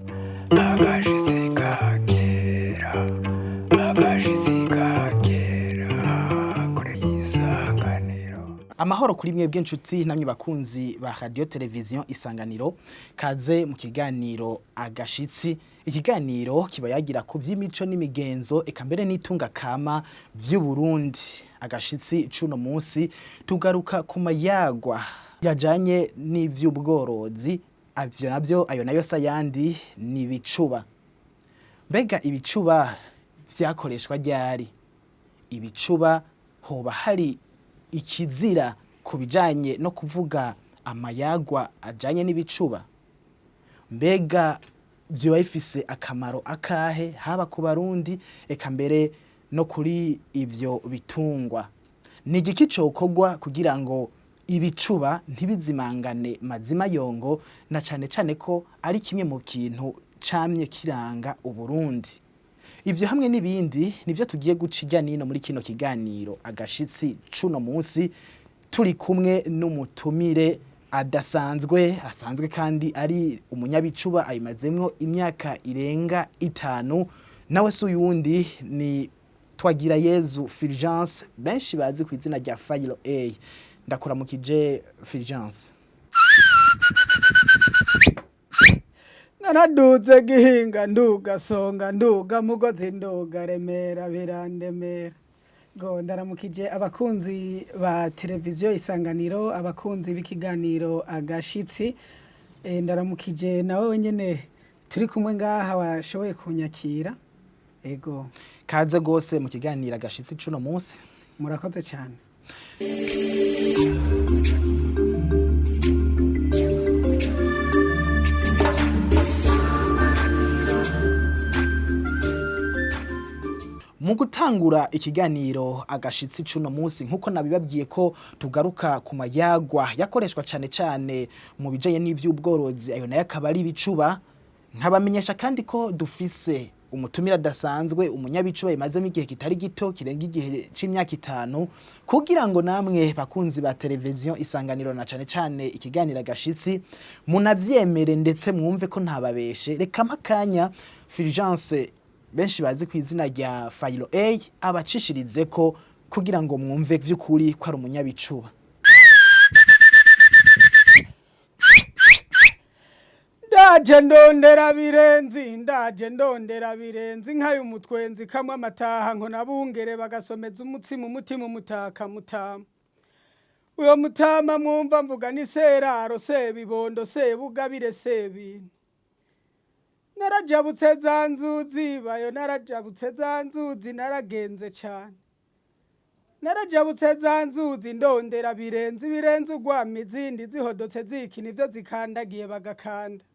Agashitsi kagera, agashitsi kagera kure y'isanganiro. Amahoro kuri mwebwe nshuti namwe bakunzi ba radio television Isanganiro, kaze mu kiganiro Agashitsi. Ikiganiro kiba yagira ku vy'imico n'imigenzo eka mbere n'itunga kama vy'u Burundi. Agashitsi cuno munsi tugaruka ku mayagwa yajanye n'ivy'ubworozi. Avyo navyo ayo nayo sayandi ni ibicuba. Mbega ibicuba vyakoreshwa ryari? Ibicuba hoba hari ikizira kubijanye no kuvuga amayagwa ajanye n'ibicuba? Mbega vyoba bifise akamaro akahe haba ku Barundi eka mbere no kuri ivyo bitungwa? Ni igiki cokorwa kugira ngo ibicuba ntibizimangane mazima yongo, na cane cane ko ari kimwe mu kintu camye kiranga Uburundi? Ivyo hamwe n'ibindi nivyo tugiye guca nino muri kino kiganiro Agashitsi cuno munsi, turi kumwe n'umutumire asanzwe kandi ari umunyabicuba ayimazemwo imyaka irenga 5. Nawe si uyundi ni Twagirayezu Fulgence, benshi bazi ku izina rya Fayilo A. Ndakuramukije Fulgence. Naraduze gihinga nduga songa nduga mugozi nduga remera birandemera. Go ndaramukije abakunzi ba televiziyo Isanganiro, abakunzi b'ikiganiro Agashitsi. Ndaramukije nawe nyene turi kumwe ngaha washoboye kunyakira. Ego Kaze gose mu kiganiro Agashitsi cuno munsi. Murakoze cyane. Mu gutangura ikiganiro Agashitsi cuno munsi, nkuko nabibabwiye ko tugaruka ku mayagwa yakoreshwa cane cane mu bijanye n'ivy'ubworozi, ayo nayo akaba ari ibicuba. Nkabamenyesha kandi ko dufise umutumira dasanzwe, umunyabicuba imazemo igihe kitari gito kirenga igihe c'imyaka 5, kugira ngo namwe bakunzi ba televiziyo Isanganiro na cane cane ikiganiro Agashitsi munavyemere ndetse mwumve ko ntababeshe. Reka mpakanya Fulgence benshi bazi ku izina rya Fayilo A abacishirize ko kugira ngo mwumve vy'ukuri ko ari umunyabicuba. Ndaje ndondera birenzi nkayo umutwenzi kamwe amataha nko nabungere bagasomeza umutima umutaka mutama. Uyo mutama mwumva mvuga ni seraro sebibondo sebugabire sebintu. Narajabutse zanzuzi bayo narajabutse zanzuzi naragenze cyane. Narajabutse zanzuzi ndondera birenzi ugwama izindi zihodotse zikina ivyo zikandagiye bagakanda.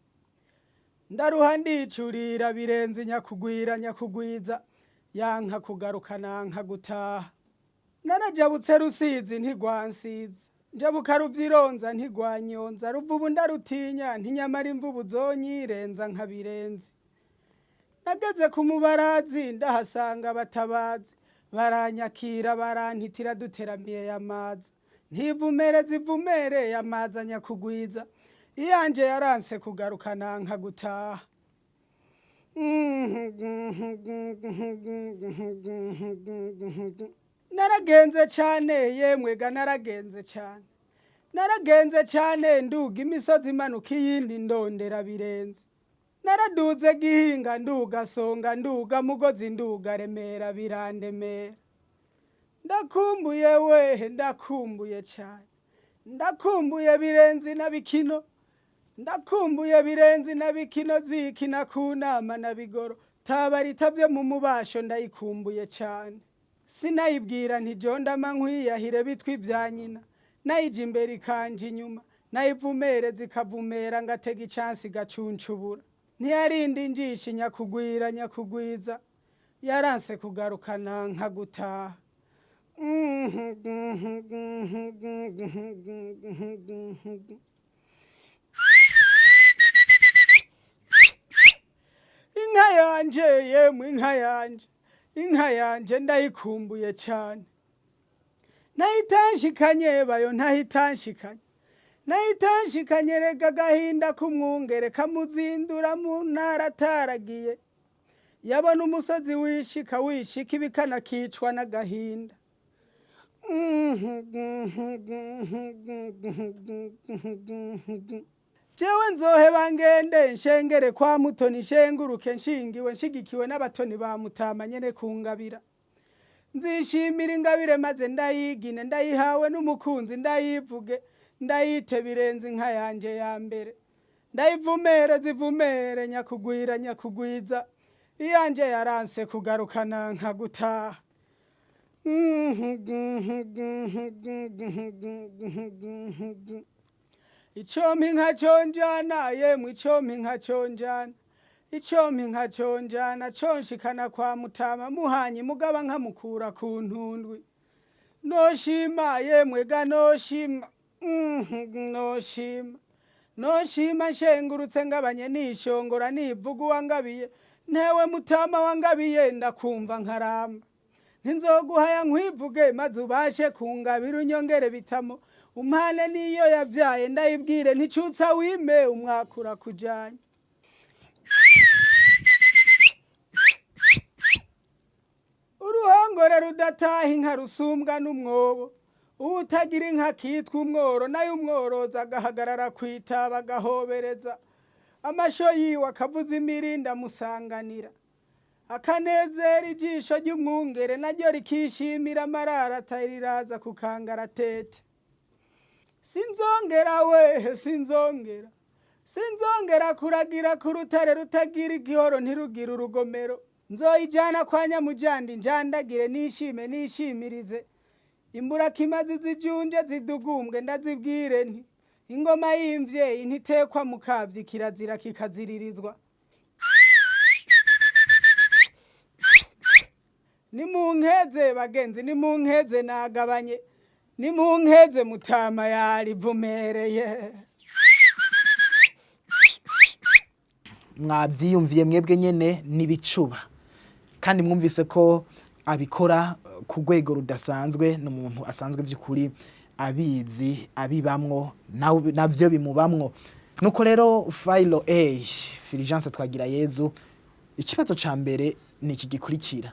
Ndaruha ndicurira birenzi nyakugwiza yanka kugaruka nanka gutaha. Narajabutse rusizi ntigwansiza, njabuka ruvyironza ntigwanyonza, ruvubu ndarutinya ntinyamara imvubu zonyirenza nka birenzi. Nageze ku mubarazi ndahasanga batabazi, baranyakira barantitira duteramiye y'amazi. Ntivumere zivumere y'amazi nyakugwiza, iyanje yaranse kugaruka nanka gutaha. Naragenze cyane yemwega naragenze cyane. Naragenze cyane nduga imisozi imanuka iyindi ndondera birenzi. Naraduze gihinga nduga songa nduga mugozi nduga remera birandemera. Ndakumbuye wehe ndakumbuye cyane. Ndakumbuye birenzi na bikino. Ndakumbuye birenzi na bikino zikina kunama na bigoro. Tabaritavye mu mubasho ndayikumbuye cyane. Sinayibwira ntijonda mankwiyahire bitwi vya nyina. Nayije imbere ikanje inyuma. Nayivumere zikavumera ngatega icyansi gacuncubura. Ntiyarindi injishi nyakugwiza. Yaranse kugaruka nanka gutaha. Inka yanje yemwe inka yanje ndayikumbuye cyane. Nahitanshikanye bayo ntahitanshikanye. nayitanshikanye rega agahinda k'umwungere kamuzindura mu ntara ataragiye yabona umusozi wishika ibikana kicwa n'agahinda jewe nzoheba ngende nshengere kwa Mutoni nshenguruke nshingiwe nshigikiwe n'abatoni ba Mutama nyene kungabira nzishimira ingabire maze ndayigine ndayihawe n'umukunzi ndayivuge ndayite birenze inka yanje ya mbere ndayivumere zivumere nyakugwira nyakugwiza iyanje yaranse kugarukana nka gutaha icompi nka conjana yemwe icompi nka conjana icompi nka conjana conshikana kwa Mutama muhanyi mugaba nkamukura ku ntundwi noshima yemwe ga noshima noshima nshengurutse ngabanye nishongora nivuga wangabiye ntewe Mutama wangabiye ndakumva nkaramba ntinzoguhaya nkwivuge maze ubashe kungabira unyongere bitamo umpane niyo yavyaye ndayibwire nticutsa wime umwakura kujanye uruhongore rudataha inka rusumbwa n'umwobo utagira inka kitwa umworo nayo umworoza agahagarara kwitaba agahobereza amasho yiwe akavuza imirinda musanganira akanezera ijisho ry'umwungere naryo rikishimira amarara atariraza kukangaratete sinzongera wehe sinzongera kuragira ku rutare rutagira igihoro ntirugira urugomero nzoyijana kwa Nyamujandi njandagire nishime nishimirize imburakimazi zijunje zidugumbwe ndazibwire nti ingoma y'imvyeyi ntitekwa mu kavyi kirazira kikaziririzwa nimunkeze bagenzi nimunkeze nagabanye nimunkeze Mutama yarivumereye mwavyiyumviye mwebwe nyene nibicuba kandi mwumvise ko abikora ku rwego rudasanzwe n'umuntu asanzwe by'ukuri abizi abibamwo navyo bimubamwo nuko rero file A Fulgence twagira Yezu ikibazo ca mbere ni iki gikurikira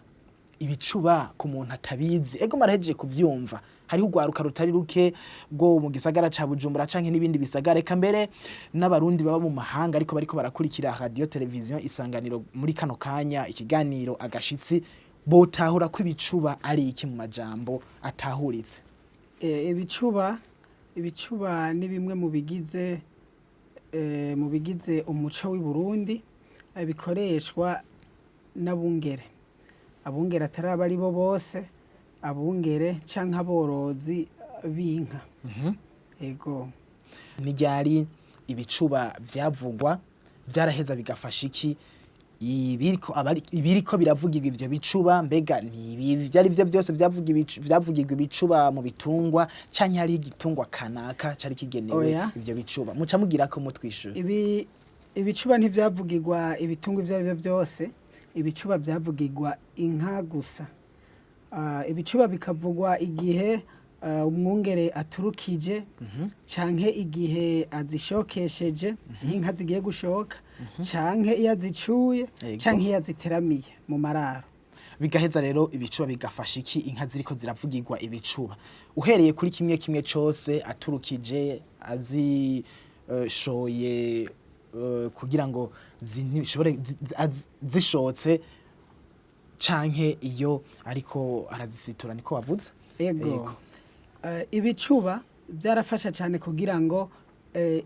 ibicuba ku muntu atabizi ego maraheje kuvyumva hari ugwaruka rutari ruke bwo mu gisagara ca Bujumbura canke n'ibindi bisagara eka mbere n'abarundi baba mu mahanga ariko bariko barakurikira radio television isanganiro muri kano kanya ikiganiro Agashitsi botahura ko ibicuba ari iki mu majambo atahuritse ibicuba ni bimwe mu bigize umuco w'i Burundi bikoreshwa n'abungere ataraba ari bo bose abungere canke aborozi b'inka ego nijyari ibicuba vyavugwa vyaraheza bigafasha iki ibiriko biravugirwa ivyo bicuba mbega ni byari byo byose vyavugirwa ibicuba mu bitungwa canke hari igitungwa kanaka cari kigenewe ivyo bicuba muca mugira ko mutwishura ibicuba ntivyavugirwa ibitungwa ivyo ari byo byose ibicuba vyavugirwa inka gusa ibicuba bikavugwa igihe umwungere aturukije canke igihe azishokesheje inka zigiye gushoka canke iyo azicuye canke iyo aziteramiye mu mararo bigaheza rero ibicuba bigafasha iki inka ziriko ziravugirwa ibicuba uhereye kuri kimwe cose aturukije azishoye kugira ngo zishotse canke iyo ariko arazisitura niko wavuze yego ibicuba byarafasha cyane kugira ngo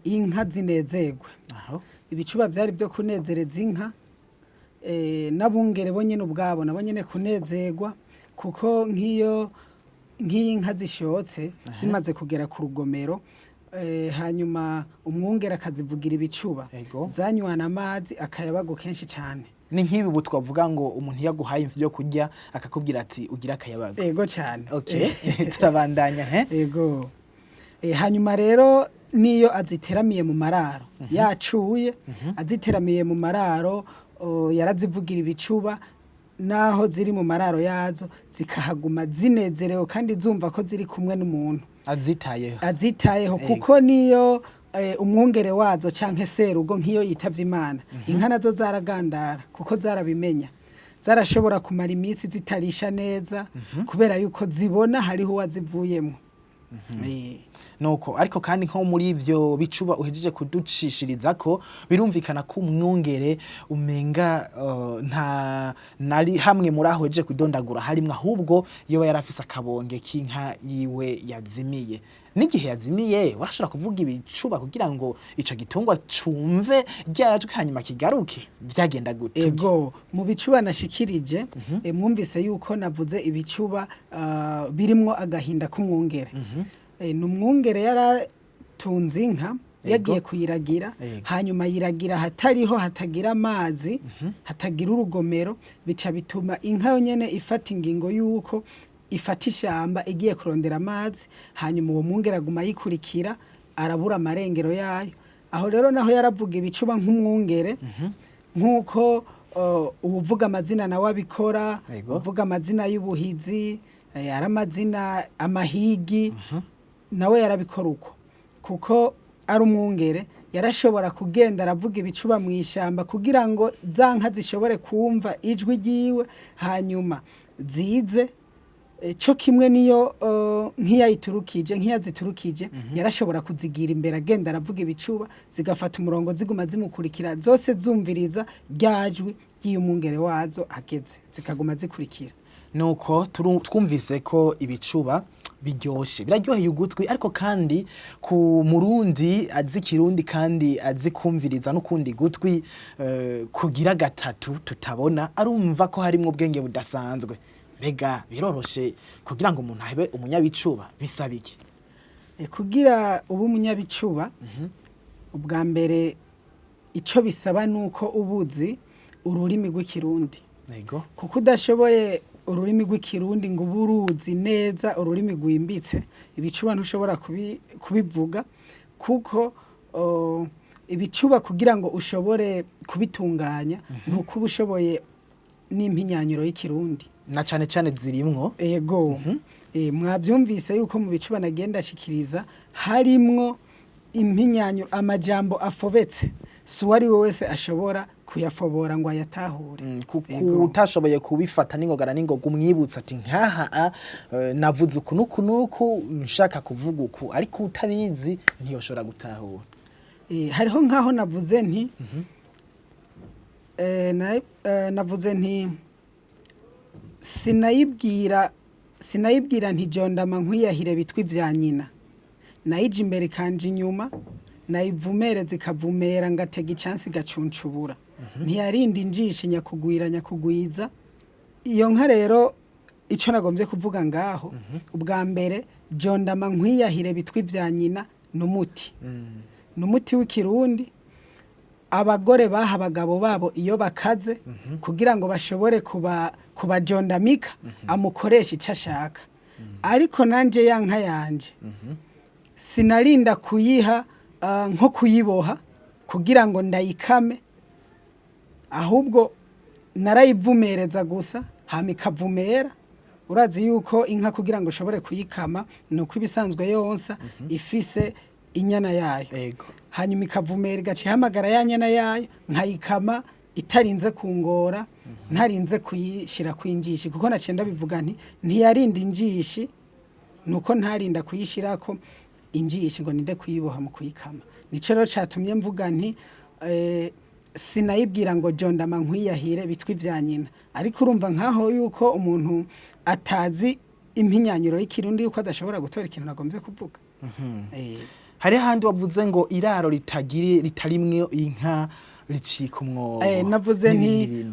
inka zinezerwe ibicuba byari byo kunezereza inka n'abungere bo nyene ubwabo nabo nyene kunezerwa kuko nk'inka zishotse zimaze kugera ku rugomero hanyuma umwungere akazivugira ibicuba zanywana amazi akayabago kenshi cyane ni nk'ibi twavuga ngo umuntu yaguhaye imfi yo kurya akakubwira ati ugira akayabago yego cyane okay turabandanya yego hanyuma rero niyo aziteramiye mu mararo yacuye aziteramiye mu mararo yarazivugira ibicuba naho ziri mu mararo yazo zikahaguma zinezerewe kandi zumva ko ziri kumwe n'umuntu azitayeho kuko niyo umwungere wazo canke serugo nk'iyo yitavye Imana inka nazo zaragandara kuko zarabimenya zarashobora kumara iminsi zitarisha neza kubera yuko zibona hariho wazivuyemo nuko ariko kandi nko muri ivyo bicuba uhejeje kuducishiriza ko birumvikana ko umwungere umenga nta nari hamwe muri aho hejeje kudondagura harimwe ahubwo iyo yarafise akabonge k'inka yiwe yazimiye n'igihe yazimiye warashobora kuvuga ibicuba kugira ngo ico gitungwa cumve ryajwe hanyuma kigaruke vyagenda gute ego mu bicuba nashikirije mwumvise yuko navuze ibicuba birimwo agahinda k'umwungere numwungere yaratunze inka yagiye kuyiragira hanyuma yiragira hatariho hatagira amazi hatagira urugomero bica bituma inka yonyene ifata ingingo yuko ifata ishamba igiye kurondera amazi hanyuma uwo mwungere aguma yikurikira arabura amarengero yayo aho rero naho yaravuga ibicuba nk'umwungere nk'uko uvuga amazina nawe abikora uvuga amazina y'ubuhizi ari amazina amahigi nawe yarabikora uko kuko ari umwungere yarashobora kugenda aravuga ibicuba mu ishamba kugira ngo za nka zishobore kumva ijwi ryiwe hanyuma zize cyo kimwe niyo nk'iyaziturukije yarashobora kuzigira imbere agenda aravuga ibicuba zigafata umurongo ziguma zimukurikira zose zumviriza ryajwi ry'umwungere wazo ageze zikaguma zikurikira nuko twumvise ko ibicuba biryoshe biraryoheye ugutwi ariko kandi ku murundi azi kirundi kandi azi kumviriza n'ukundi gutwi kugira gatatu tutabona arumva ko harimo ubwenge budasanzwe mbega biroroshe kugira ngo umuntu abe umunyabicuba bisaba iki kugira ubu umunyabicuba ubwa mbere ico bisaba nuko ubuzi ururimi rw'ikirundi kuko udashoboye ururimi rw'ikirundi ngo uburuzi neza ururimi rwimbitse ibicuba ntushobora kubivuga kuko ibicuba kugira ngo ushobore kubitunganya nuko ubushoboye n'impinyanyiro y'ikirundi na cane zirimwo ego mwabyumvise yuko mu bicuba nagenda ashikiriza harimwo impinyanyo amajambo afobetse suwari wese ashobora kuyafobora ngo ayatahure utashoboye kubifata n'ingogana n'ingoga umwibutsa ati nkaha navuze uku nuku nshaka kuvuga uku ariko utabizi ntiyoshobora gutahura hariho nkaho navuze nti navuze nti sinayibwira ntijondama nkwiyahire bitwi vya nyina nayije imbere kanje inyuma nayivumere zikavumera ngatega icyansi gacuncubura ntiyarinda injishe nyakugwiza iyo nka rero icyo nagombye kuvuga ngaho ubwa mbere jondama nkwiyahire bitwi vya nyina n'umuti n'umuti w'ikirundi abagore baha abagabo babo iyo bakaze kugira ngo bashobore kubajondamika amukoresha icyo ashaka ariko nanje ya nka yanje sinarinda kuyiha nko kuyiboha kugira ngo ndayikame ahubwo narayivumereza gusa hama ikavumera urazi yuko inka kugira ngo ushobore kuyikama nuko ibisanzwe yonsa ifise inyana yayo hanyuma ikavumera igaca ihamagara ya nyana yayo nkayikama itarinze kungora ntarinze kuyishira kwinjishi kuko nacenda bivuga nti ntiyarinda injishi nuko ntarinda kuyishirako injishi ngo ninde kuyiboha mu kuyikama nico rero catumye mvuga nti sinayibwira ngo jondama nkwiyahire bitwi vya nyina ariko urumva nkaho yuko umuntu atazi impinyanyiro y'ikirundi yuko adashobora gutora ikintu nagombye kuvuga hari handi wavuze ngo iraro ritarimwe inka ricika umwobo navuze nti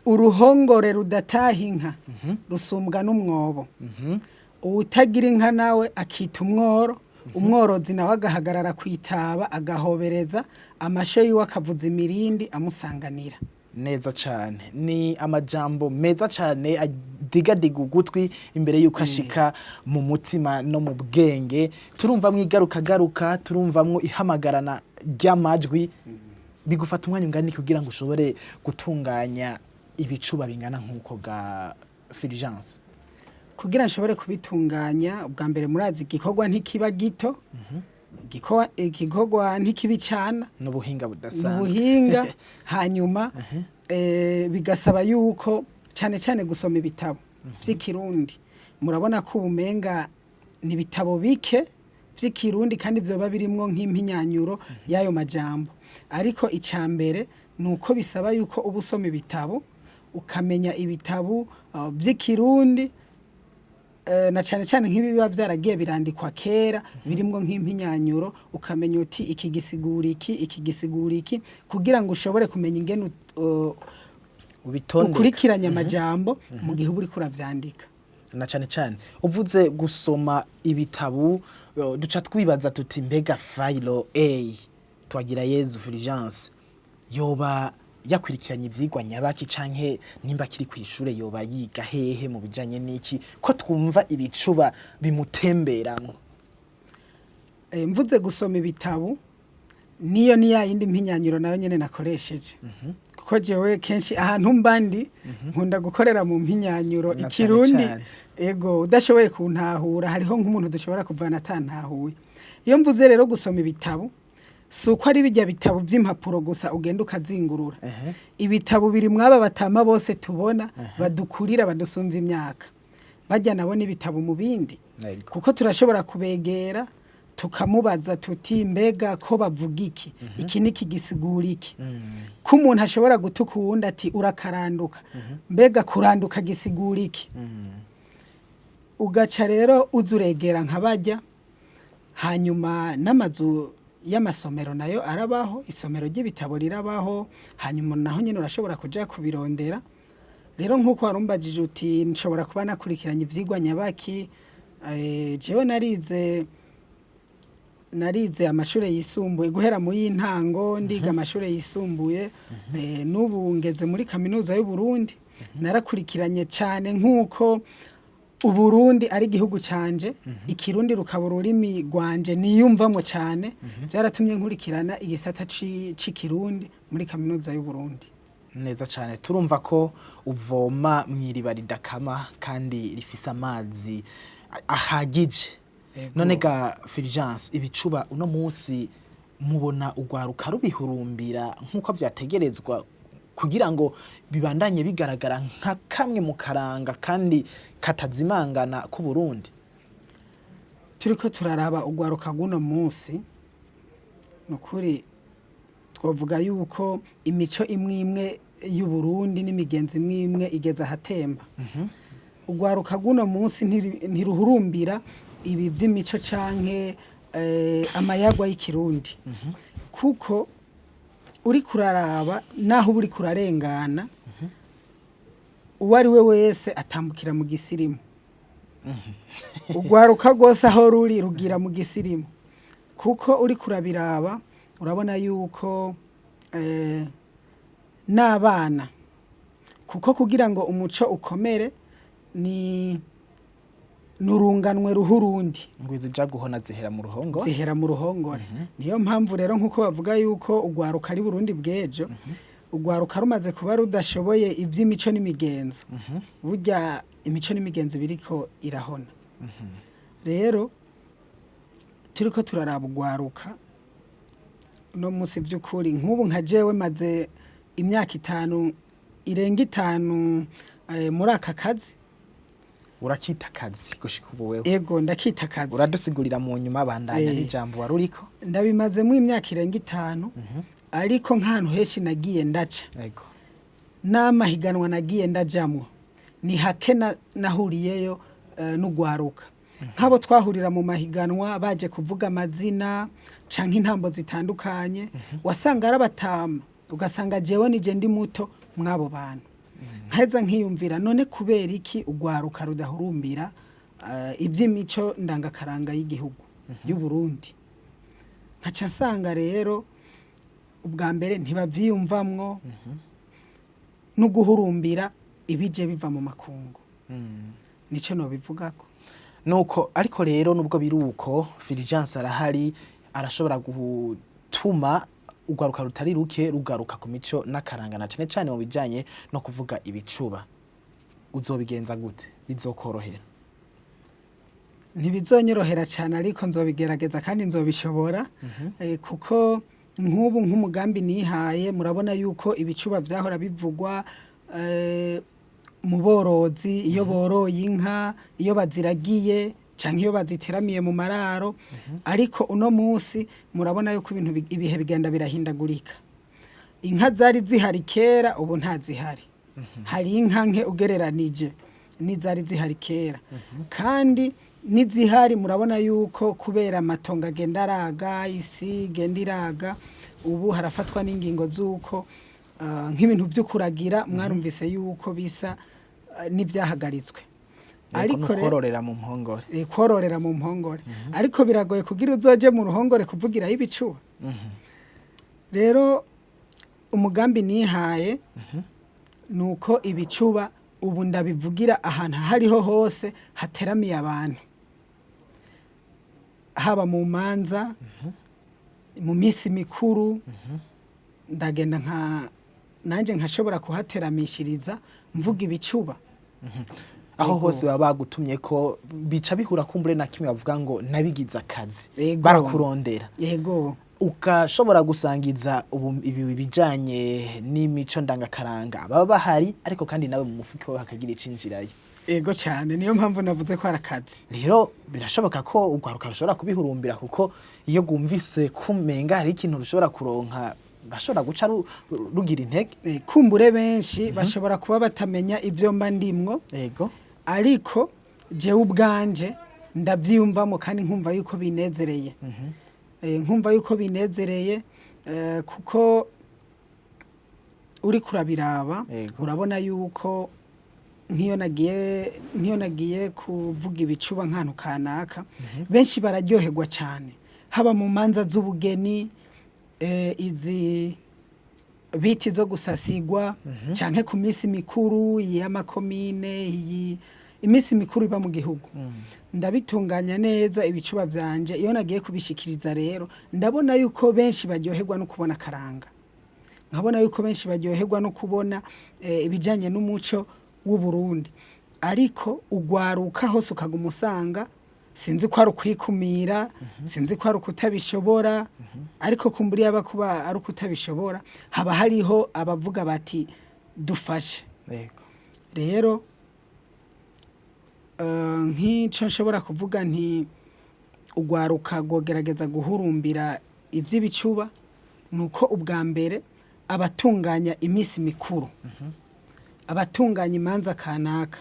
uruhongore rudataha inka rusumbwa n'umwobo uwutagira inka nawe akita umworo umworozi nawe agahagarara kwitaba agahobereza amasho yiwe akavuza imirindi amusanganira neza cyane ni amajambo meza cyane adigadiga ugutwi imbere yuko ashika mu mutima no mu bwenge turumvamwo igaruka turumvamwo ihamagarana ry'amajwi bigufata umwanya ungana kugira ngo ushobore gutunganya ibicuba bingana nk'uko ga Fulgence kugira nshobore kubitunganya ubwa mbere murazi igikorwa ntikiba gito igikorwa ntikibicana n'ubuhinga budasanzwe n'ubuhinga hanyuma bigasaba yuko cyane cyane gusoma ibitabo vy'ikirundi murabona ko ubumenga ni ibitabo bike vy'ikirundi kandi vyoba birimwo nk'impinyanyuro y'ayo majambo ariko icambere nuko bisaba yuko uba usoma ibitabo ukamenya ibitabo vy'ikirundi na cyane cyane nk'ibiba vyaragiye birandikwa kera birimwo nk'impinyanyuro ukamenya uti iki gisigura iki kugira ngo ushobore kumenya ingene ukurikiranya amajambo mu gihe uba uriko uravyandika na cyane cyane uvuze gusoma ibitabo duca twibaza tuti mbega fayilo A twagira Yezu Fulgence yoba yakurikiranye ivyigwa nyabaki canke nimba kiri kwishure yoba yiga hehe mu bijanye n'iki ko twumva ibicuba bimutemberamwo mvuze gusoma ibitabo niyo ni yindi mpinyanyuro nayo nyene nakoresheje kuko jewe kenshi ahantu mbandi nkunda gukorera mu mpinyanyuro ikirundi ego udashoboye kuntahura hariho nk'umuntu dushobora kuvana atantahuye iyo mvuze rero gusoma ibitabo suko ari bijya bitabo by'impapuro gusa ugenda ukazingurura ibitabo biri mwaba batama bose tubona badukurira badusumvya imyaka bajya nabo n'ibitabo mu bindi kuko turashobora kubegera tukamubaza tuti mbega ko bavuga iki niki gisigura iki ko umuntu ashobora gutuka uwundi ati urakaranduka mbega kuranduka gisigura iki ugaca rero uzuregera nkabajya hanyuma n'amazu y'amasomero nayo arabaho isomero ry'ibitabo rirabaho hanyuma naho nyine urashobora kuja kubirondera rero nk'uko warumbajije uti nshobora kuba nakurikiranye ivyigwa nyabaki jewe narize amashure yisumbuye guhera mu y'intango ndiga amashure yisumbuye n'ubu ngeze muri kaminuza y'u Burundi narakurikiranye cyane nk'uko Uburundi ari igihugu canje ikirundi rukaba ururimi rwanje niyumvamo cyane byaratumye nkurikirana igisata c'ikirundi muri kaminuza y'u Burundi neza cyane turumva ko uvoma mwiriba ridakama kandi rifise amazi ahagije none ga Fulgence ibicuba uno munsi mubona ugwaruka rubihurumbira nkuko vyategerezwa kugira ngo bibandanye bigaragara nka kamwe mu karanga kandi katazimangana ku Burundi turiko turaraba ugwaruka guno munsi nukuri twavuga yuko imico imwe y'u Burundi n'imigenzi imwe igeza ahatemba ugwaruka guno munsi ntiruhurumbira ibi by'imico canke amayagwa y'ikirundi kuko uri kuraraba naho uri kurarengana uwari we wese atambukira mu gisirimu ugwaruka rwose aho ruri rugira mu gisirimu kuko uri kurabiraba urabona yuko n'abana kuko kugira ngo umuco ukomere ni nurunganwe ruhurundi ngwizi ja guhona zihera mu ruhongore niyo mpamvu rero nkuko bavuga yuko ugwaruka ari Burundi bwejo ugwaruka rumaze kuba rudashoboye ivy'imico n'imigenzo burya imico n'imigenzo biriko irahona rero turiko turaraba ugwaruka no musi vy'ukuri nk'ubu nka jewe maze imyaka 5 irenga 5 muri aka kazi urakita kazi gushika ubu wewe ego ndakita kazi uradusigurira mu nyuma bandanya n'ijambo waruriko ndabimaze mu imyaka irenga 5 ariko nk'ahantu heshi nagiye ndaca ego n'amahiganwa nagiye ndajamwo ni hake nahuriyeyo n'ugwaruka nk'abo twahurira mu mahiganwa baje kuvuga amazina canke intambo zitandukanye wasanga arabatama ugasanga jewe nije ndi muto mwabo bantu nkaheza nkiyumvira none kubera iki ugwaruka rudahurumbira iby'imico ndangakaranga y'igihugu y'u Burundi nkaca nsanga rero ubwa mbere ntibavyiyumvamwo no guhurumbira ibije biva mu makungu nico no bivugako nuko ariko rero nubwo biruko Fulgence arahari arashobora gutuma ugwaruka rutari ruke rugaruka ku mico n'akarangana cyane cyane mu bijanye no kuvuga ibicuba uzobigenza gute bizokorohera ntibizonyorohera cyane ariko nzobigerageza kandi nzobishobora kuko nk'ubu nk'umugambi nihaye murabona yuko ibicuba byahora bivugwa mu borozi iyo boroye inka iyo baziragiye cyangwa iyo baziteramiye mu mararo ariko uno munsi murabona yuko ibihe bigenda birahindagurika. Inka zari zihari kera ubu ntazihari, hari inka nke ugereranije n'izari zihari kera kandi n'izihari murabona yuko kubera amatongo agenda araga, isi igenda iraga, ubu harafatwa n'ingingo z'uko nk'ibintu byo kuragira mwarumvise yuko bisa n'ibyahagaritswe. Ariko kororera mu mpongore, kororera mu mpongore ariko biragoye kugira uzoje mu ruhongore kuvugiraho ibicuba. Rero umugambi nihaye nuko ibicuba ubu ndabivugira ahantu hariho hose hateramiye abantu, haba mu manza mu minsi mikuru ndagenda nanje nkashobora kuhateramishiriza mvuga ibicuba. Aho hose baba bagutumye ko bica bihura kumbure na kimwe bavuga ngo nabigize akazi Yego. barakurondera. Yego. Ukashobora gusangiza ibi bijanye n'imico ndangakaranga baba bahari ariko kandi nawe mu mufuko wawe hakagira icinjirayo. Yego cyane niyo mpamvu navuze ko arakazi. Rero birashoboka ko ugwaruka rushobora kubihurumbira kuko iyo gumvise kumenga hari ikintu rushobora kuronka bashobora guca rugira intege. Kumbure benshi bashobora kuba batamenya ivyo mba ndimwo. Yego. Ariko jewe ubwanje ndavyiyumvamo kandi nkumva yuko binezereye. Nkumva yuko binezereye kuko uri kurabiraba urabona yuko nk'iyo nagiye kuvuga ibicuba nk'ahantu kanaka benshi bararyoherwa cyane, haba mu manza z'ubugeni izi biti zo gusasigwa canke ku minsi mikuru y'amakomine imisi mikuru iba mu gihugu. Ndabitunganya neza ibicuba byanje iyo nagiye kubishikiriza. Rero ndabona yuko benshi baryoherwa no kubona karanga, nkabona yuko benshi baryoherwa no kubona ibijanye n'umuco w'u Burundi. Ariko ugwaruka hose ukagumusanga sinzi ko ari ukwikumira, sinzi ko ari ukutabishobora, ariko kumburiye aba kuba ari ukutabishobora haba hariho abavuga bati dufashe. Rero nk'icyo nshobora kuvuga nti ugwaruka gogerageza guhurumbira iby'ibicuba nuko ubwa mbere abatunganya imisi mikuru, abatunganya imanza kanaka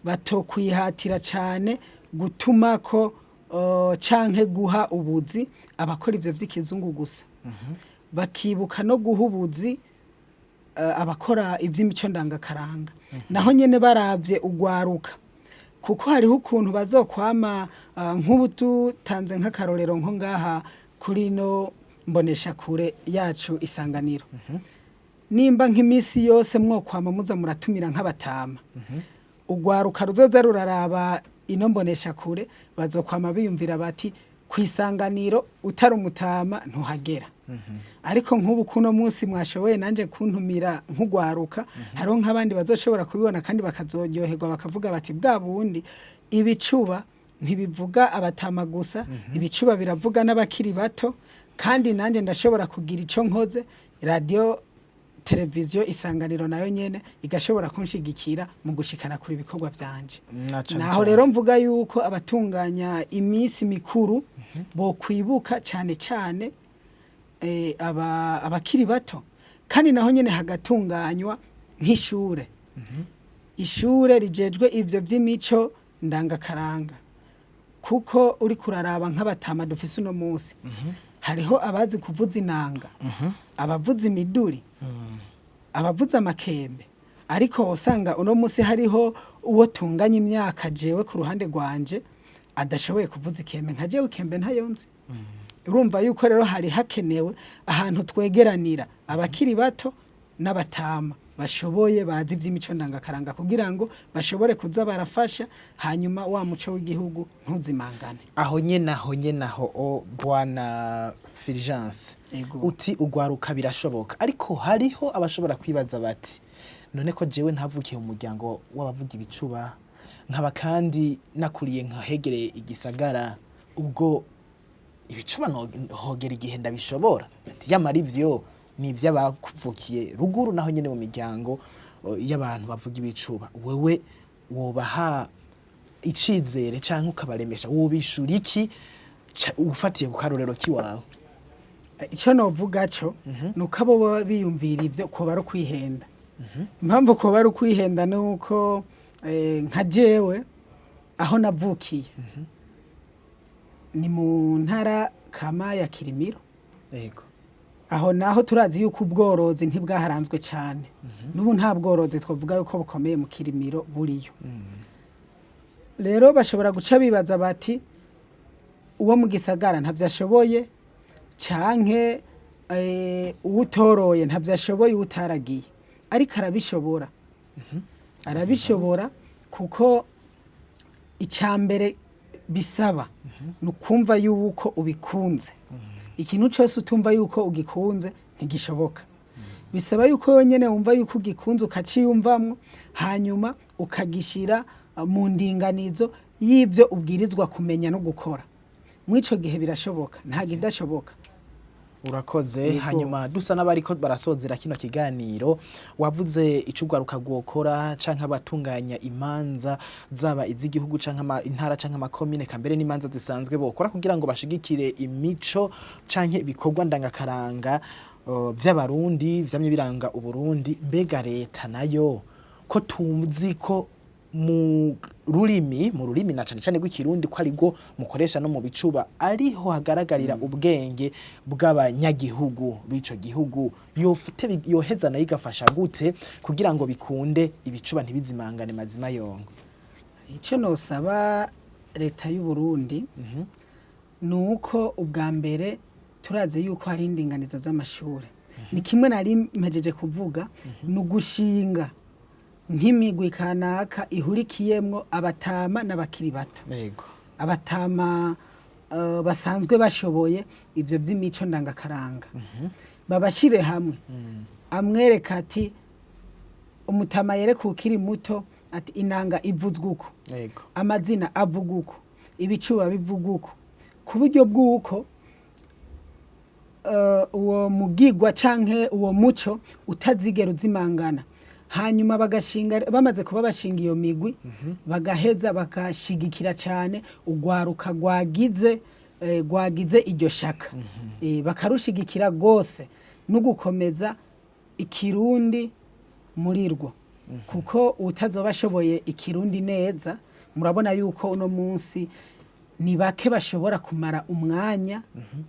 batokwihatira cyane gutuma ko canke guha ubuzi abakora ivyo vy'ikizungu gusa, bakibuka no guha ubuzi abakora ivy'imico ndangakaranga. Naho nyene baravye ugwaruka kuko hariho ukuntu bazokwama nk'ubu tutanze nk'akarorero nko ngaha kuri no mbonesha kure yacu Isanganiro. Nimba nk'imisi yose mwokwama muza muratumira nk'abatama, ugwaruka ruzoza ruraraba ino mbonesha kure bazokwama biyumvira bati kwisanganiro utari umutama ntuhagera. Ariko nk'ubu kuno munsi mwashoboye nanje kuntumira nk'ugwaruka, hariho nk'abandi bazoshobora kubibona kandi bakazoryoherwa bakavuga bati bwa bundi ibicuba ntibivuga abatama gusa, ibicuba biravuga n'abakiri bato, kandi nanje ndashobora kugira ico nkoze. Radio televiziyo Isanganiro nayo nyene igashobora kunshigikira mu gushikana kuri ibikorwa vyanje. Naho rero mvuga yuko abatunganya imisi mikuru bo kwibuka cyane cyane abakiri bato, kandi naho nyene hagatunganywa nk'ishure. Ishure rijejwe ivyo vy'imico ndangakaranga kuko uri kuraraba nk'abatama dufise uno munsi hariho abazi kuvuza inanga, abavuza imiduri, abavuza amakembe, ariko usanga uno munsi hariho uwo tunganya imyaka jewe ku ruhande rwanje adashoboye kuvuza ikembe nka jewe ikembe ntayonzi. Urumva yuko rero hari hakenewe ahantu twegeranira abakiri bato n'abatama bashoboye bazi ivy'imico ndangakaranga kugira ngo bashobore kuza barafasha hanyuma wa muco w'igihugu ntuzimangane. Aho nyene bwana Fulgence uti ugwaruka birashoboka, ariko hariho abashobora kwibaza bati none ko jewe ntavukiye mu muryango w'abavuga ibicuba, nkaba kandi nakuriye nkahegereye igisagara ubwo ibicuba hogera igihe ndabishobora yamara ivyo ni ivy'abakuvukiye ruguru naho nyene mu miryango y'abantu bavuga ibicuba wewe wobaha icizere canke ukabaremesha wobishura iki ufatiye ku karorero kiwawe? icyo novuga cyo nuko abo baba biyumvira ivyo ko bari kwihenda. Impamvu ko bari kwihenda nuko nka jewe aho navukiye ni mu ntara kama ya Kirimiro. Yego. Aho naho turazi yuko ubworozi ntibwaharanzwe cyane. Nubu nta bworozi twavuga yuko bukomeye mu Kirimiro buriyo. Rero bashobora guca bibaza bati uwo mu gisagara ntavyashoboye canke uwutoroye ntavyashoboye utaragiye, ariko arabishobora. Arabishobora kuko icambere bisaba nukumva yuko ubikunze. Ikintu cyose utumva yuko ugikunze ntigishoboka. Bisaba yuko nyene wumva yuko ugikunze ukaciyumvamwo, hanyuma ukagishira mu ndinganizo y'ivyo ubwirizwa kumenya no gukora. Mwico gihe birashoboka, nta gidashoboka. Urakoze. Hanyuma dusa n'abariko barasozera kino kiganiro, wavuze icugaruka gukora canke abatunganya imanza zaba iz'igihugu canke intara canke amakomine kambere n'imanza zisanzwe bokora kugira ngo bashigikire imico canke ibikorwa ndangakaranga vy'abarundi vyamye biranga Uburundi. Mbega leta nayo ko tuzi ko mu rurimi na cane cane rw'ikirundi ko aribwo mukoresha no mu bicuba ariho hagaragarira ubwenge bw'abanyagihugu b'ico gihugu, yoheza nayo igafasha gute kugira ngo bikunde ibicuba ntibizimangane mazima yongo? Icyo nosaba leta y'u Burundi nuko ubwa mbere turazi yuko hari indinganizo z'amashure. Ni kimwe nari mpejeje kuvuga, nugushinga nk'imigwi kanaka ihurikiyemwo abatama n'abakiri bato. Yego. Abatama basanzwe bashoboye ivyo vy'imico ndangakaranga. Babashire hamwe. Amwereka ati umutama yereka ukiri muto ati inanga ivuzwa uko. Yego. Amazina avuga uko. Ibicuba bivuga uko. Ku buryo bw'uko uwo mugigwa canke uwo muco utazigera uzimangana. Hanyuma bagashinga, bamaze kuba bashinga iyo migwi, bagaheza bakashigikira cyane ugwaruka gwagize iryo shaka. Bakarushigikira gose no gukomeza ikirundi muri rwo. Kuko utazobashoboye ikirundi neza, murabona yuko uno munsi ni bake bashobora kumara umwanya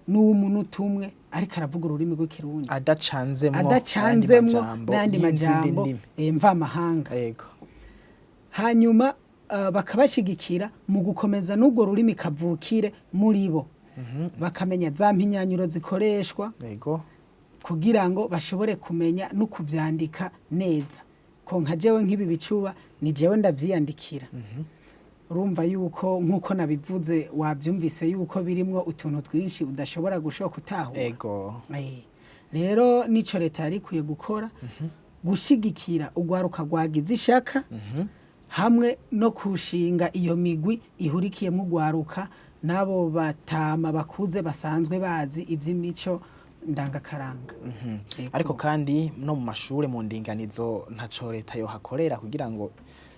n'umunota umwe ariko aravuga ururimi rw'ikirundi adacanzemwo n'andi majambo mva mahanga. Yego. Hanyuma bakabashigikira mu gukomeza n'ubwo rurimi kavukire muri bo. Bakamenya za mpinyanyuro zikoreshwa. Yego. Kugira ngo bashobore kumenya no kuvyandika neza. Ko nka jewe nk'ibi bicuba ni jewe ndavyiyandikira. Urumva yuko nkuko nabivuze wavyumvise yuko birimwo utuntu twinshi udashobora gushoka utahura. Ego. Rero nico leta yari kuye gukora, gushigikira ugwaruka gwagize ishaka, hamwe no kushinga iyo migwi ihurikiyemwo ugwaruka nabo batama bakuze basanzwe bazi ivy'imico ndangakaranga. Ariko kandi no mu mashure mu ndinganizo ntaco leta yo hakorera kugira ngo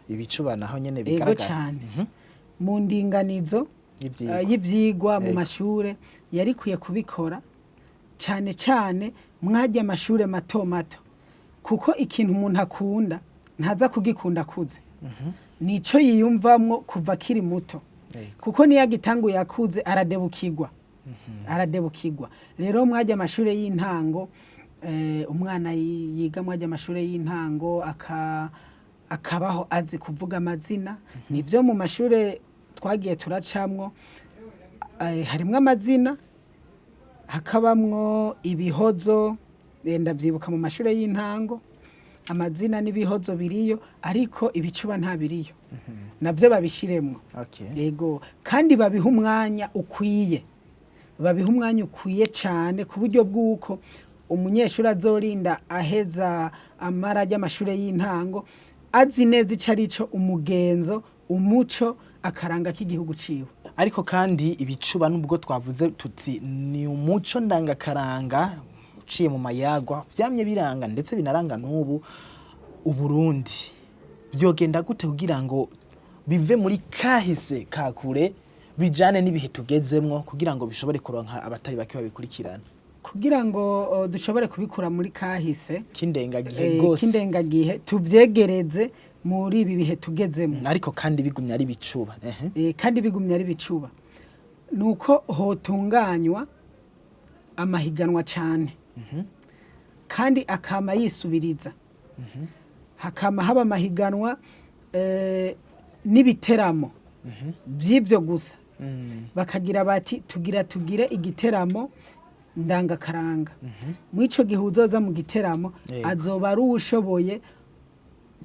ibicuba naho nyene bigaragara. Ego cyane. Mu ndinganizo y'ivyigwa mu mashure yari kuye kubikora cyane cyane mwajya amashure mato mato, kuko ikintu umuntu akunda ntaza kugikunda kuze. Nico yiyumvamwo kuva kiri muto. Kuko niyo agitanguye akuze aradebukirwa. Aradebukirwa. Rero mwajya amashure y'intango, umwana yiga mwajya amashure y'intango akabaho azi kuvuga amazina. Nibyo mu mashure twagiye turacamwo, harimwo amazina, hakabamwo ibihozo, ndavyibuka mu mashure y'intango amazina n'ibihozo biriyo, ariko ibicuba nta biriyo. Navyo babishiremwo. Yego. Kandi babiha umwanya ukwiye. Babiha umwanya ukwiye cyane ku buryo bw'uko umunyeshuri azorinda aheza amarajya amashure y'intango azi neza ico arico umugenzo umuco akaranga k'igihugu ciwe. ariko kandi ibicuba nubwo twavuze tuti ni umuco ndangakaranga uciye mu mayagwa vyamye biranga ndetse binaranga n'ubu Uburundi. Vyogenda gute kugira ngo bive muri kahise kakure bijane n'ibihe tugezemwo kugira ngo bishobore kuronka abatari bake babikurikirana? Kugira ngo dushobore kubikura muri kahise Kindengagihe gose. Kindengagihe tuvyegereze muri ibi bihe tugezemo. Ariko kandi bigumya ari bicuba. Kandi bigumya ari bicuba. Nuko hotunganywa amahiganwa cane. Kandi akama yisubiriza. Hakama haba amahiganwa n'ibiteramo by'ivyo gusa. Bakagira bati tugire igiteramo ndangakaranga. Mwico gihe uzoza mu giteramo azoba ari ushoboye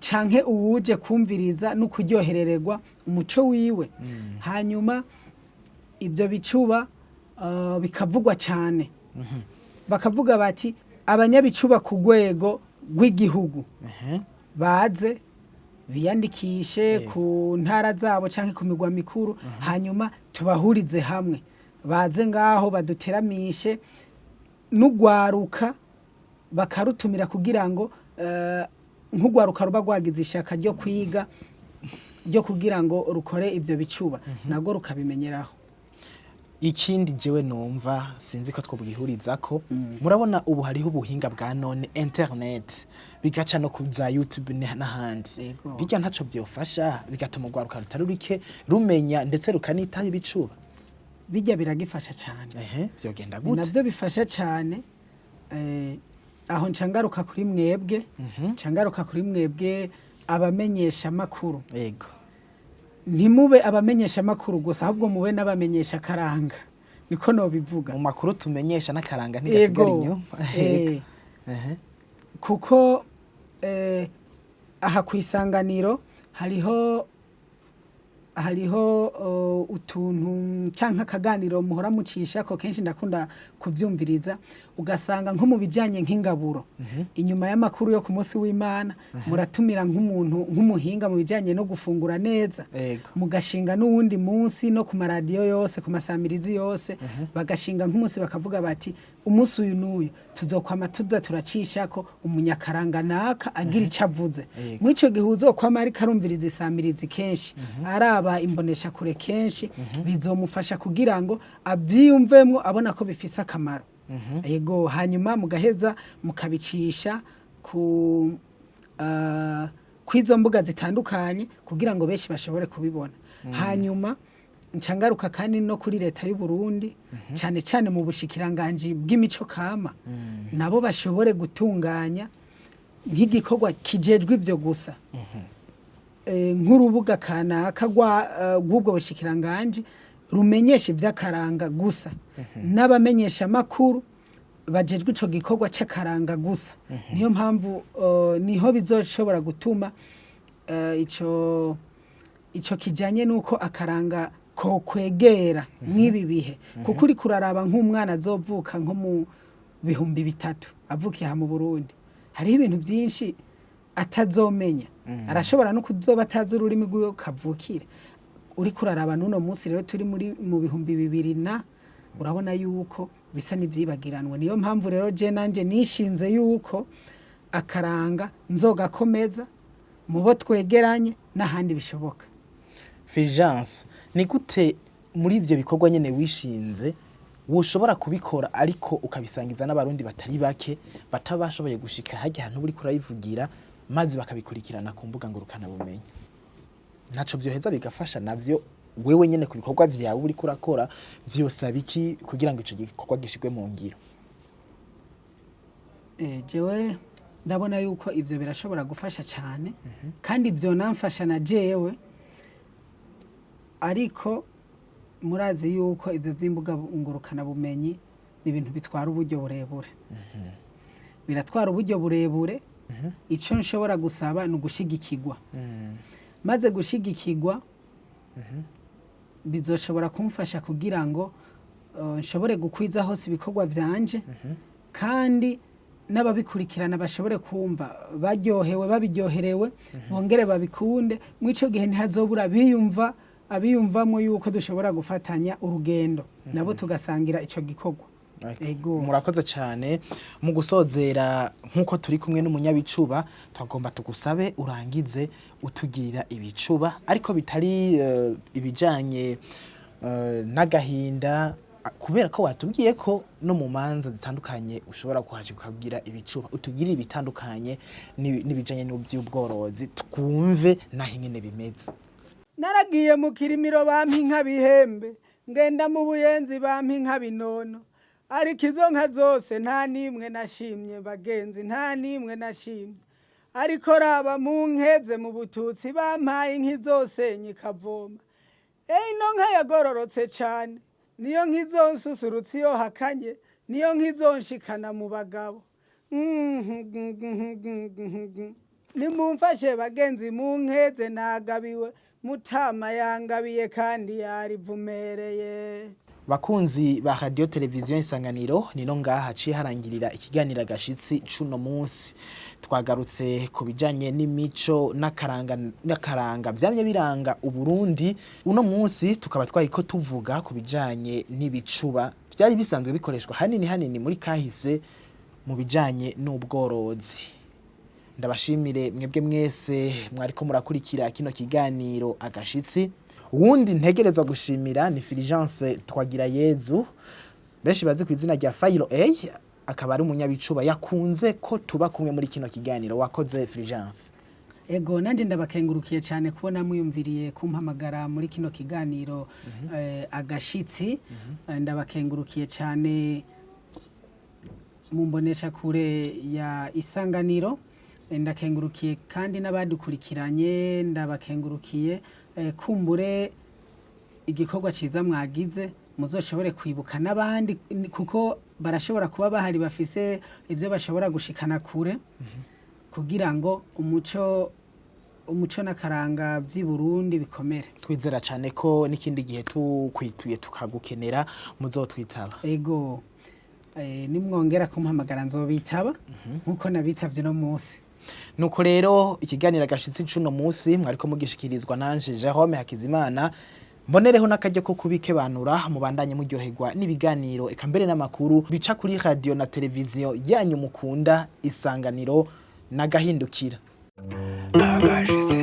canke uwuje kumviriza no kuryoherererwa umuco wiwe. Hanyuma ibyo bicuba bikavugwa cyane. Bakavuga bati abanyabicuba ku rwego rw'igihugu baze biyandikishe ku ntara zabo canke ku migwa mikuru hanyuma tubahurize hamwe baze ngaho baduteramishe n'ugwaruka bakarutumira kugira ngo nk'ugwaruka ruba rwagize ishaka ryo kwiga ryo kugira ngo rukore ivyo bicuba nago rukabimenyeraho. Ikindi jewe numva sinzi ko twobwihurizako murabona ubu hariho ubuhinga bwa none internet bigaca no kuza YouTube n'ahandi bijya ntaco vyofasha bigatuma ugwaruka rutarurike rumenya ndetse rukanitaho ibicuba bijya biragifasha cyane. Vyogenda gute? Navyo bifasha cyane aho ncangaruka kuri mwebwe ncangaruka kuri mwebwe abamenyesha makuru. Yego. Ntimube abamenyesha makuru gusa ahubwo mube n'abamenyesha karanga niko no bivuga. Mu makuru tumenyesha n'akaranga ntigasigara inyuma. Kuko aha kwisanganiro hariho utuntu canka kaganiro muhora mucisha ko kenshi ndakunda kuvyumviriza ugasanga nko mu bijanye nk'ingaburo inyuma y'amakuru yo ku munsi w'Imana muratumira nk'umuhinga mu bijanye no gufungura neza mugashinga n'uwundi munsi no ku maradiyo yose ku masamirizi yose bagashinga nk'umunsi bakavuga bati umunsi uyu n'uyu tuzokwama tuza turacisha ko umunyakaranga naka agira ico avuze. Mwico gihe uzokwama ari karumviriza isamirizi kenshi araba imbonesha kure kenshi bizomufasha kugira ngo avyiyumvemwo abona ko bifise akamaro. Yego hanyuma mugaheza mukabicisha kwizo mbuga zitandukanye kugira ngo benshi bashobore kubibona. Hanyuma ncangaruka kandi no kuri leta y'u Burundi cyane cyane mu bushikiranganje bw'imico kama nabo bashobore gutunganya nk'igikorwa kijejwe ivyo gusa. Nk'urubuga kanaka rw'ubwo bushikiranganje rumenyesha ivy'akaranga gusa n'abamenyesha makuru bajejwe ico gikorwa c'akaranga gusa. Niyo mpamvu niho bizoshobora gutuma ico kijanye nuko akaranga ko kwegera mwibi bihe kuko uri kuraraba nk'umwana azovuka nko mu 2003 avukiye mu Burundi hariho ibintu byinshi atazomenya arashobora no kuzoba atazi ururimi rw'uwo kavukire. Uri kuraraba nuno munsi rero turi mu 2000 na urabona yuko bisa n'ivyibagiranwa. Niyo mpamvu rero je nanje nishinze yuko akaranga nzogakomeza mu bo twegeranye n'ahandi bishoboka. Fulgence, ni gute muri ivyo bikorwa nyene wishinze woshobora kubikora ariko ukabisangiza n'abarundi batari bake batabashoboye gushika hajya hantu buri kurayivugira maze bakabikurikirana ku mbuga ngurukana bumenyi? Ntaco vyoheza bigafasha navyo wewe nyene ku bikorwa vyawe uri kurakora vyosaba iki kugira ngo ico gikorwa gishigwe mu ngiro? Jewe ndabona yuko ivyo birashobora gufasha cyane kandi ivyo namfasha na jewe ariko murazi yuko ivyo vy'imbuga ngurukana bumenyi ni ibintu bitwara uburyo burebure. Biratwara uburyo burebure. Ico nshobora gusaba no gushigikirwa. Maze gushigikirwa bizoshobora kumfasha kugira ngo nshobore gukwiza hose ibikorwa vyanje kandi n'ababikurikirana bashobore kumva baryohewe babiryoherewe bongere babikunde mw'ico gihe ntihazobura abiyumvamo yuko dushobora gufatanya urugendo nabo tugasangira ico gikorwa. Ego murakoze cyane mu gusozera nkuko turi kumwe n'umunyabicuba twagomba tugusabe urangize utugirira ibicuba ariko bitari ibijanye n'agahinda kubera ko watubwiye ko no mu manza zitandukanye ushobora kuhaje ukabwira ibicuba utugirira ibitandukanye n'ibijanye n'uby'ubworozi twumve naho ingene bimeze. Naragiye mu kirimiro bampa inka bihembe ngenda mu buyenzi bampa inka binono ariko izo nka zose nta nimwe nashimye bagenzi nta nimwe nashimye ariko raba mu nkeze mu bututsi bampaye inka zose nyikavoma ino nka yagororotse cyane niyo nk'izonsusurutse iyo hakanye niyo nk'izonshikana mu bagabo nimumfashe bagenzi mu nkeze nagabiwe mutama yangabiye kandi yarivumereye. Bakunzi ba radio televiziyo Isanganiro nino ngaha ciye harangirira ikiganiro Agashitsi cuno munsi twagarutse ku bijanye n'imico n'akaranga vyamye biranga uburundi uno munsi tukaba twariko tuvuga ku bijanye n'ibicuba byari bisanzwe bikoreshwa hanini muri kahise mu bijanye n'ubworozi. Ndabashimire mwebwe mwese mwariko murakurikira kino kiganiro Agashitsi. Uwundi ntegerezwa gushimira ni Fulgence Twagira Yezu benshi bazi ku izina rya Fayiro A akaba ari umunyabicuba yakunze ko tuba kumwe muri kino kiganiro. Wakoze Fulgence. Ego nanje ndabakengurukiye cyane kubona muyumviriye kumpamagara muri kino kiganiro Agashitsi. Ndabakengurukiye cyane mumbonesha kure ya Isanganiro. Ndakengurukiye kandi n'abadukurikiranye ndabakengurukiye kumbure igikorwa ciza mwagize muzoshobore kwibuka n'abandi kuko barashobora kuba bahari bafise ivyo bashobora gushikana kure kugira ngo umuco n'akaranga by'i Burundi bikomere. Twizera cyane ko n'ikindi gihe tukwituye tukagukenera muzotwitaba. Ego nimwongera kumpamagara nzobitaba nkuko nabitavye no munsi. Nuko rero ikiganiro Agashitsi cuno munsi mwariko mugishikirizwa nanje Jerome Hakizimana mbonereho n'akajyo ko kubikebanura mubandanye muryoherwa n'ibiganiro eka mbere n'amakuru bica kuri radio na televiziyo yanyu mukunda Isanganiro n'agahindukira. Agashitsi